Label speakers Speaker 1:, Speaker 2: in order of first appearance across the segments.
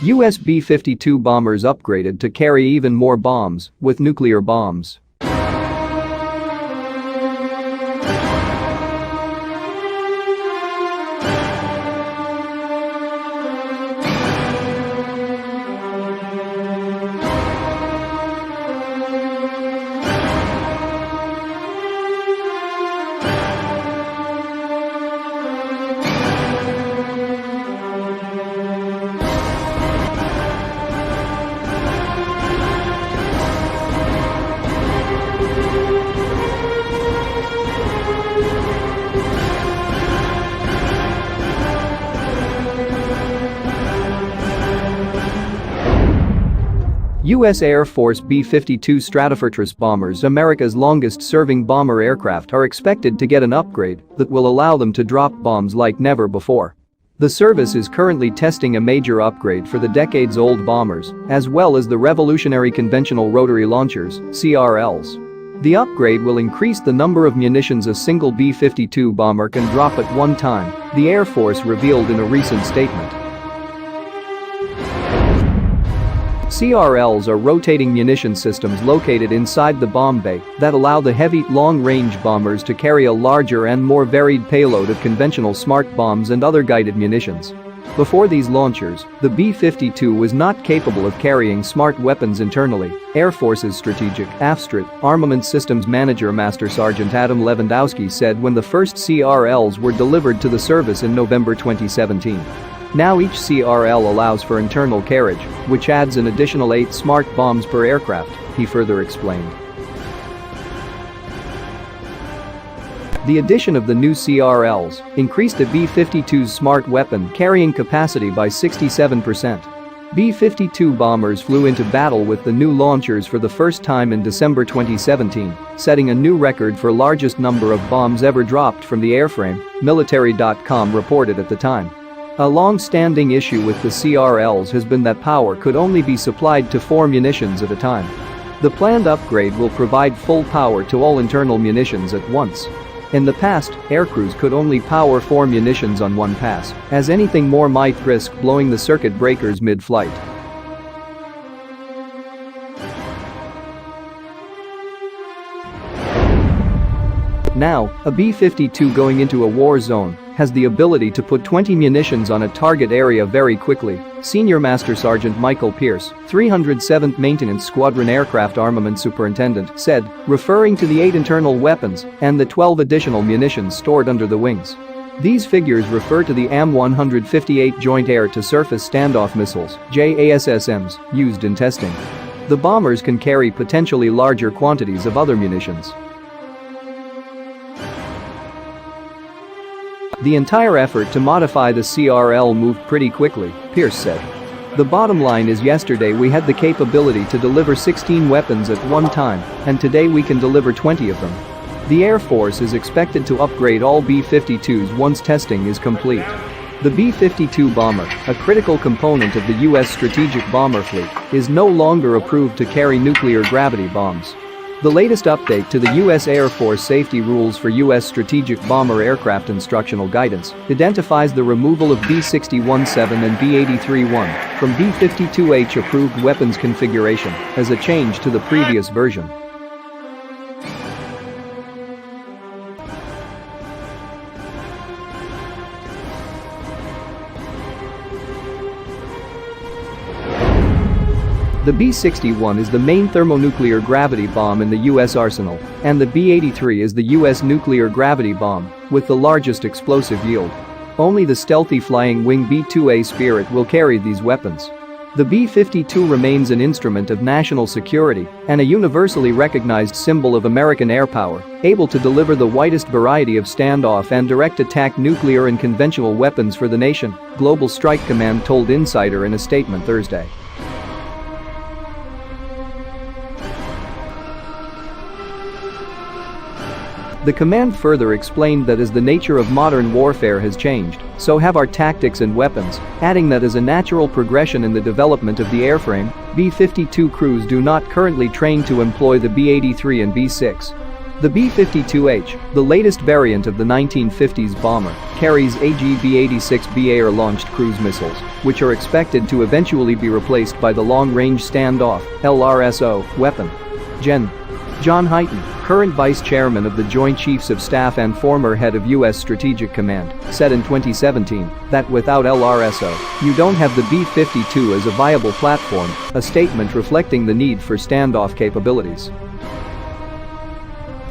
Speaker 1: US B-52 bombers upgraded to carry even more bombs, with nuclear bombs. U.S. Air Force B-52 Stratofortress bombers, America's longest-serving bomber aircraft, are expected to get an upgrade that will allow them to drop bombs like never before. The service is currently testing a major upgrade for the decades-old bombers, as well as the revolutionary Conventional Rotary Launchers, CRLs. The upgrade will increase the number of munitions a single B-52 bomber can drop at one time, the Air Force revealed in a recent statement. CRLs are rotating munition systems located inside the bomb bay that allow the heavy, long-range bombers to carry a larger and more varied payload of conventional smart bombs and other guided munitions. Before these launchers, the B-52 was not capable of carrying smart weapons internally, Air Force's Strategic Armament Systems Manager Master Sergeant Adam Lewandowski said when the first CRLs were delivered to the service in November 2017. Now each CRL allows for internal carriage, which adds an additional 8 smart bombs per aircraft, he further explained. The addition of the new CRLs increased the B-52's smart weapon carrying capacity by 67%. B-52 bombers flew into battle with the new launchers for the first time in December 2017, setting a new record for largest number of bombs ever dropped from the airframe, Military.com reported at the time. A long-standing issue with the CRLs has been that power could only be supplied to 4 munitions at a time. The planned upgrade will provide full power to all internal munitions at once. In the past, aircrews could only power 4 munitions on one pass, as anything more might risk blowing the circuit breakers mid-flight. Now, a B-52 going into a war zone has the ability to put 20 munitions on a target area very quickly, Senior Master Sergeant Michael Pierce, 307th Maintenance Squadron Aircraft Armament Superintendent, said, referring to the 8 internal weapons and the 12 additional munitions stored under the wings. These figures refer to the AIM-158 Joint Air-to-Surface Standoff Missiles, JASSMs, used in testing. The bombers can carry potentially larger quantities of other munitions. The entire effort to modify the CRL moved pretty quickly, Pierce said. The bottom line is yesterday we had the capability to deliver 16 weapons at one time, and today we can deliver 20 of them. The Air Force is expected to upgrade all B-52s once testing is complete. The B-52 bomber, a critical component of the U.S. strategic bomber fleet, is no longer approved to carry nuclear gravity bombs. The latest update to the U.S. Air Force safety rules for U.S. strategic bomber aircraft instructional guidance identifies the removal of B-61-7 and B-83-1 from B-52H approved weapons configuration as a change to the previous version. The B-61 is the main thermonuclear gravity bomb in the U.S. arsenal, and the B-83 is the U.S. nuclear gravity bomb, with the largest explosive yield. Only the stealthy flying wing B-2A Spirit will carry these weapons. The B-52 remains an instrument of national security and a universally recognized symbol of American air power, able to deliver the widest variety of standoff and direct attack nuclear and conventional weapons for the nation, Global Strike Command told Insider in a statement Thursday. The command further explained that as the nature of modern warfare has changed, so have our tactics and weapons, adding that as a natural progression in the development of the airframe, B-52 crews do not currently train to employ the B-83 and B-6. The B-52H, the latest variant of the 1950s bomber, carries AGB-86B air-launched cruise missiles, which are expected to eventually be replaced by the Long-Range Standoff (LRSO) weapon. Gen. John Hyten, current vice chairman of the Joint Chiefs of Staff and former head of U.S. Strategic Command, said in 2017 that without LRSO, you don't have the B-52 as a viable platform, a statement reflecting the need for standoff capabilities.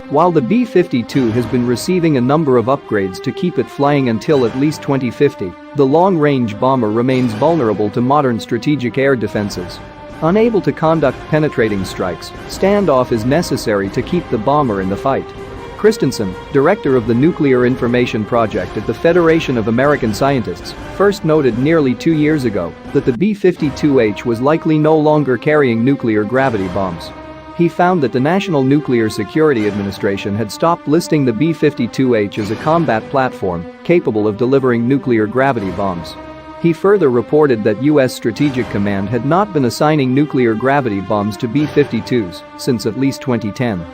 Speaker 1: While the B-52 has been receiving a number of upgrades to keep it flying until at least 2050, the long-range bomber remains vulnerable to modern strategic air defenses. Unable to conduct penetrating strikes, standoff is necessary to keep the bomber in the fight. Christensen, director of the Nuclear Information Project at the Federation of American Scientists, first noted nearly 2 years ago that the B-52H was likely no longer carrying nuclear gravity bombs. He found that the National Nuclear Security Administration had stopped listing the B-52H as a combat platform capable of delivering nuclear gravity bombs. He further reported that U.S. Strategic Command had not been assigning nuclear gravity bombs to B-52s since at least 2010.